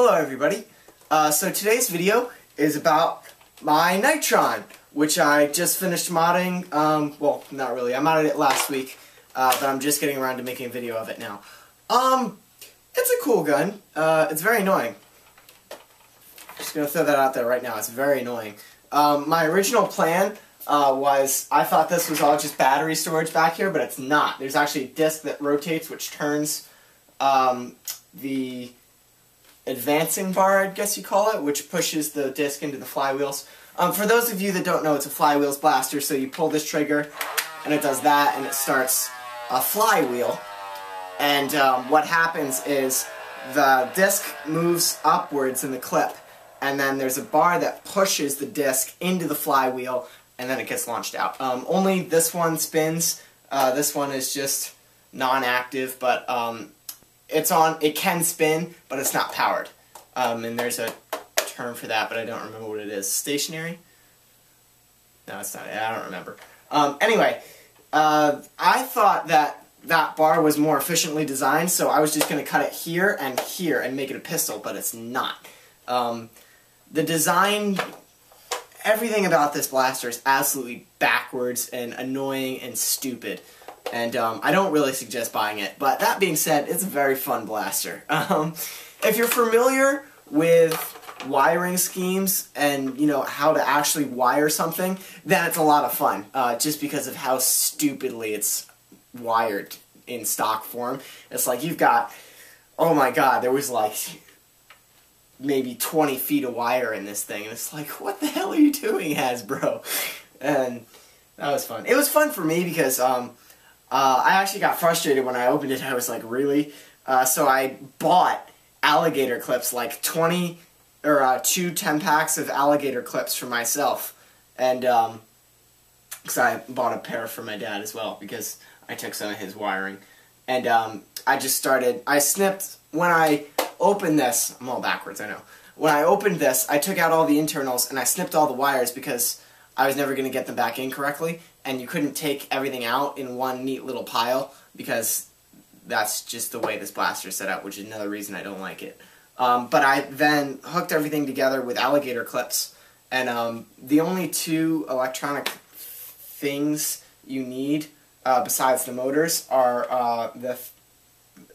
Hello everybody. So today's video is about my Nitron, which I just finished modding. Well, not really. I modded it last week, but I'm just getting around to making a video of it now. It's a cool gun. It's very annoying. Just gonna throw that out there right now. It's very annoying. My original plan was I thought this was all just battery storage back here, but it's not. There's actually a disc that rotates, which turns the advancing bar, I guess you call it, which pushes the disc into the flywheels. For those of you that don't know, it's a flywheels blaster, so you pull this trigger, and it does that, and it starts a flywheel. And what happens is the disc moves upwards in the clip, and then there's a bar that pushes the disc into the flywheel, and then it gets launched out. Only this one spins. This one is just non-active, but it can spin, but it's not powered. And there's a term for that, but I don't remember what it is. Stationary? No, it's not. I don't remember. Anyway, I thought that bar was more efficiently designed, so I was just going to cut it here and make it a pistol, but it's not. The design, everything about this blaster is absolutely backwards and annoying and stupid. And I don't really suggest buying it. But that being said, it's a very fun blaster. If you're familiar with wiring schemes and, you know, how to actually wire something, then it's a lot of fun. Just because of how stupidly it's wired in stock form. It's like you've got, oh my god, there was like maybe 20 feet of wire in this thing. And it's like, what the hell are you doing, Hasbro? And that was fun. It was fun for me because I actually got frustrated when I opened it. I was like, really? So I bought alligator clips, like 2 10-packs of alligator clips for myself. And, because I bought a pair for my dad as well, because I took some of his wiring. And I snipped, when I opened this, I'm all backwards, I know. When I opened this, I took out all the internals and I snipped all the wires because I was never going to get them back in correctly. And you couldn't take everything out in one neat little pile because that's just the way this blaster is set up, which is another reason I don't like it. But I then hooked everything together with alligator clips, and the only two electronic things you need besides the motors are the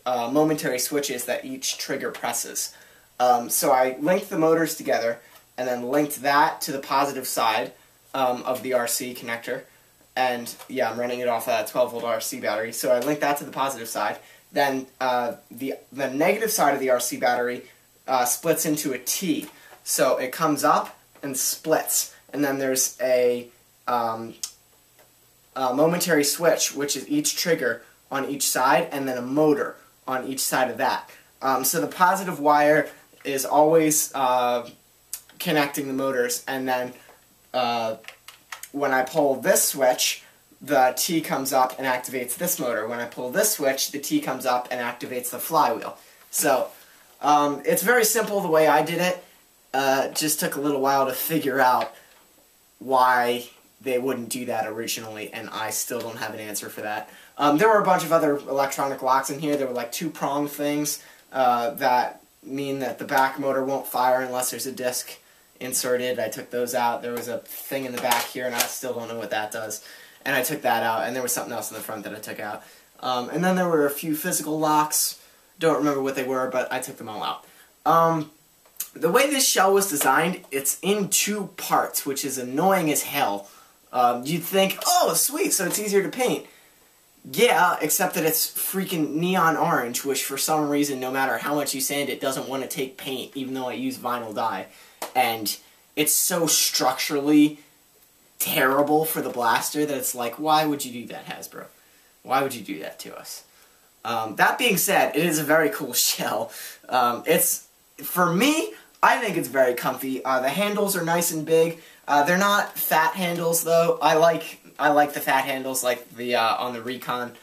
momentary switches that each trigger presses. So I linked the motors together and then linked that to the positive side of the RC connector. And yeah, I'm running it off a 12-volt RC battery. So I linked that to the positive side. Then the negative side of the RC battery splits into a T. So it comes up and splits. And then there's a momentary switch, which is each trigger on each side, and then a motor on each side of that. So the positive wire is always connecting the motors, and then when I pull this switch, the T comes up and activates this motor. When I pull this switch, the T comes up and activates the flywheel. So, it's very simple the way I did it. Just took a little while to figure out why they wouldn't do that originally, and I still don't have an answer for that. There were a bunch of other electronic locks in here. There were like 2-prong things that mean that the back motor won't fire unless there's a disc inserted. I took those out. There was a thing in the back here, and I still don't know what that does. And I took that out, and there was something else in the front that I took out. And then there were a few physical locks. Don't remember what they were, but I took them all out. The way this shell was designed, it's in 2 parts, which is annoying as hell. You'd think, oh, sweet, so it's easier to paint. Yeah, except that it's freaking neon orange, which for some reason, no matter how much you sand it, doesn't want to take paint, even though I use vinyl dye. And it's so structurally terrible for the blaster that it's like, why would you do that, Hasbro? Why would you do that to us? That being said, it is a very cool shell. For me, I think it's very comfy. The handles are nice and big. They're not fat handles, though. I like the fat handles, like the on the Recon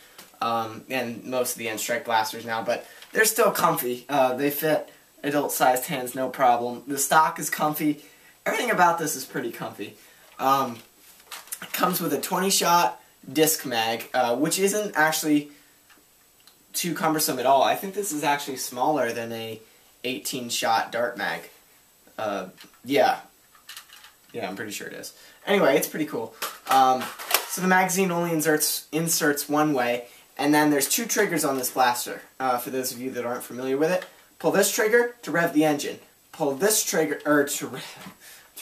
and most of the N-Strike blasters now, but they're still comfy. They fit adult-sized hands, no problem. The stock is comfy. Everything about this is pretty comfy. It comes with a 20-shot disc mag, which isn't actually too cumbersome at all. I think this is actually smaller than a 18-shot dart mag. Yeah, I'm pretty sure it is. Anyway, it's pretty cool. So the magazine only inserts one way, and then there's two triggers on this blaster, for those of you that aren't familiar with it. Pull this trigger to rev the engine. Pull this trigger, or to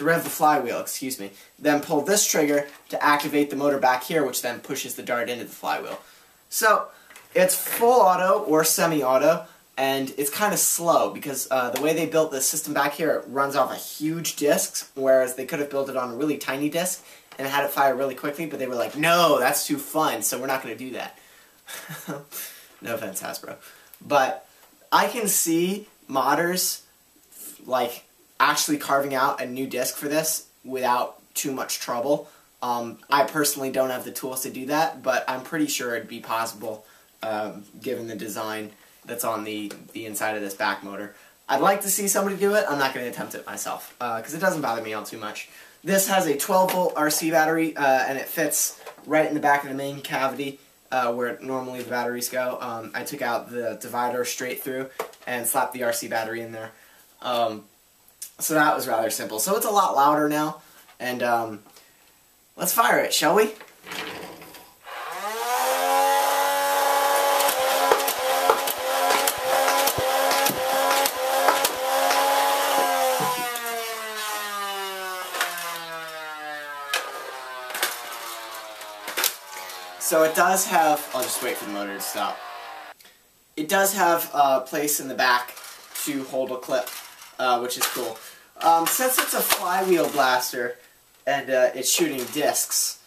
rev the flywheel, excuse me. Then pull this trigger to activate the motor back here, which then pushes the dart into the flywheel. So, it's full auto or semi-auto, and it's kind of slow because the way they built the system back here, it runs off a huge disc, whereas they could have built it on a really tiny disc and had it fire really quickly, but they were like, no, that's too fun, so we're not going to do that. No offense, Hasbro. But I can see modders like actually carving out a new disc for this without too much trouble. I personally don't have the tools to do that, but I'm pretty sure it'd be possible given the design that's on the inside of this back motor. I'd like to see somebody do it. I'm not going to attempt it myself because it doesn't bother me all too much. This has a 12-volt RC battery and it fits right in the back of the main cavity where normally the batteries go. I took out the divider straight through and slapped the RC battery in there. So that was rather simple. So it's a lot louder now, and let's fire it, shall we? So it does have, I'll just wait for the motor to stop. It does have a place in the back to hold a clip, which is cool. Since it's a flywheel blaster and it's shooting discs,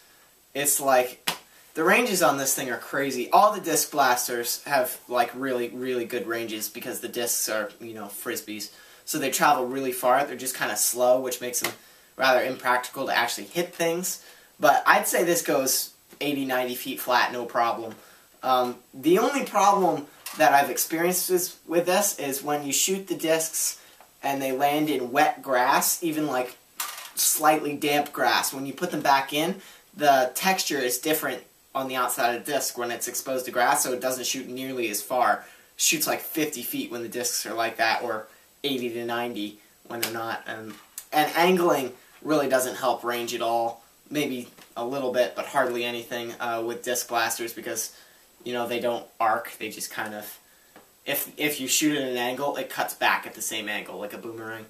it's like, the ranges on this thing are crazy. All the disc blasters have like really, really good ranges because the discs are, you know, frisbees. So they travel really far. They're just kind of slow, which makes them rather impractical to actually hit things. But I'd say this goes 80, 90 feet flat, no problem. The only problem that I've experienced with this is when you shoot the discs and they land in wet grass, even like slightly damp grass. When you put them back in, the texture is different on the outside of the disc when it's exposed to grass, so it doesn't shoot nearly as far. It shoots like 50 feet when the discs are like that, or 80 to 90 when they're not. And angling really doesn't help range at all. Maybe a little bit, but hardly anything with disc blasters because, you know, they don't arc. They just kind of, if you shoot at an angle, it cuts back at the same angle, like a boomerang.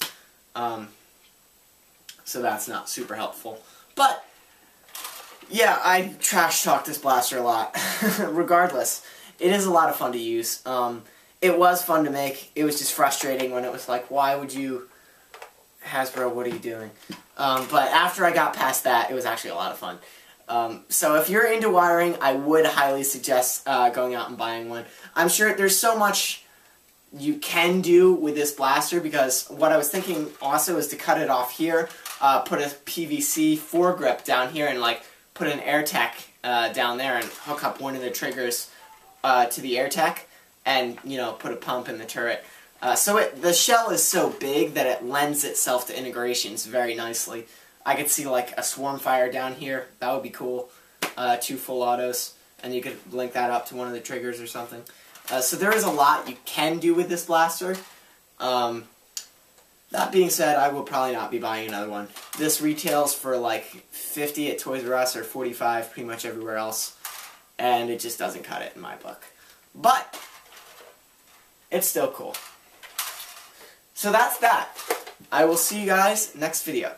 So that's not super helpful. But, yeah, I trash talk this blaster a lot. Regardless, it is a lot of fun to use. It was fun to make. It was just frustrating when it was like, why would you... Hasbro, what are you doing? But after I got past that, it was actually a lot of fun. So if you're into wiring, I would highly suggest going out and buying one. I'm sure there's so much you can do with this blaster, because what I was thinking also is to cut it off here, put a PVC foregrip down here, and like put an AirTech down there and hook up one of the triggers to the AirTech, and, you know, put a pump in the turret. So the shell is so big that it lends itself to integrations very nicely. I could see like a swarm fire down here. That would be cool. 2 full autos, and you could link that up to one of the triggers or something. So there is a lot you can do with this blaster. That being said, I will probably not be buying another one. This retails for like 50 at Toys R Us or 45 pretty much everywhere else, and it just doesn't cut it in my book. But it's still cool. So that's that. I will see you guys next video.